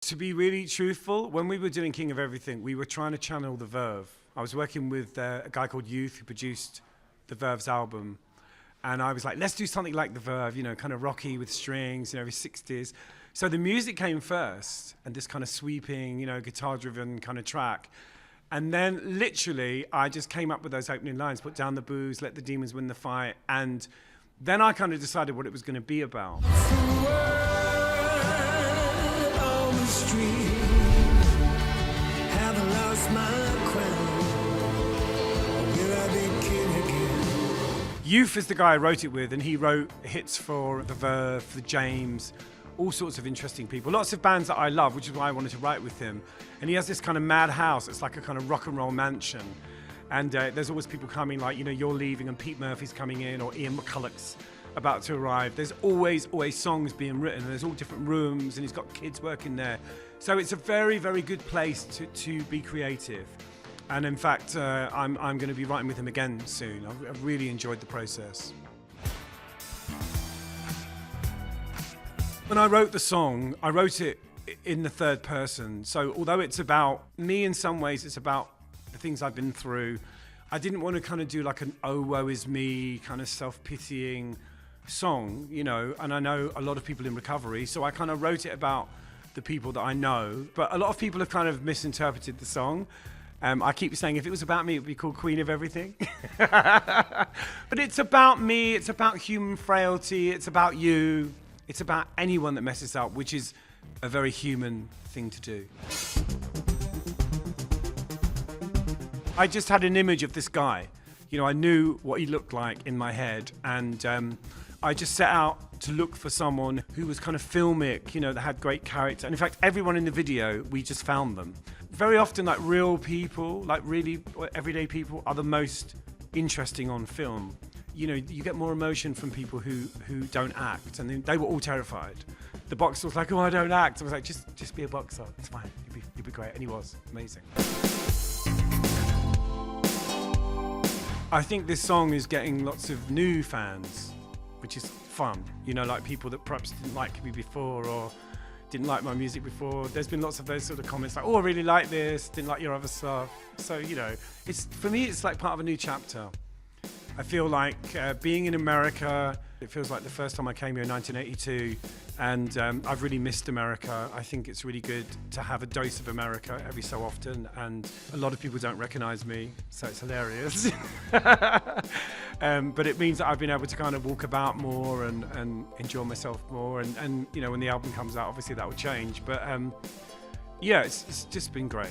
To be really truthful, when we were doing King of Everything, we were trying to channel the Verve. I was working with a guy called Youth who produced the Verve's album. And I was like, let's do something like the Verve, you know, kind of rocky with strings, you know, 60s. So the music came first, and this kind of sweeping, you know, guitar-driven kind of track. And then literally, I just came up with those opening lines, put down the booze, let the demons win the fight. And then I kind of decided what it was going to be about. Youth is the guy I wrote it with, and he wrote hits for the Verve, for James, all sorts of interesting people. Lots of bands that I love, which is why I wanted to write with him. And he has this kind of mad house. It's like a kind of rock and roll mansion. And there's always people coming, like, you know, You're Leaving and Pete Murphy's coming in, or Ian McCulloch's about to arrive. There's always songs being written, and there's all different rooms, and he's got kids working there. So it's a very, very good place to be creative. And in fact, I'm going to be writing with him again soon. I've really enjoyed the process. When I wrote the song, I wrote it in the third person. So although it's about me in some ways, it's about the things I've been through. I didn't want to kind of do like an oh, woe is me kind of self-pitying song, you know, and I know a lot of people in recovery, so I kind of wrote it about the people that I know. But a lot of people have kind of misinterpreted the song. I keep saying if it was about me, it would be called Queen of Everything. But it's about me, it's about human frailty, it's about you, it's about anyone that messes up, which is a very human thing to do. I just had an image of this guy. You know, I knew what he looked like in my head, and I just set out to look for someone who was kind of filmic, you know, that had great character. And in fact, everyone in the video, we just found them. Very often, like, real people, like really everyday people, are the most interesting on film. You know, you get more emotion from people who don't act, and they were all terrified. The boxer was like, oh, I don't act. I was like, just be a boxer, it's fine, you'll be great. And he was amazing. I think this song is getting lots of new fans, which is fun. You know, like people that perhaps didn't like me before or didn't like my music before. There's been lots of those sort of comments like, oh, I really like this, didn't like your other stuff. So, you know, for me, it's like part of a new chapter. I feel like being in America, it feels like the first time I came here in 1982, and I've really missed America. I think it's really good to have a dose of America every so often, and a lot of people don't recognize me, so it's hilarious. But it means that I've been able to kind of walk about more and enjoy myself more, and you know, when the album comes out, obviously that will change, but yeah, it's just been great.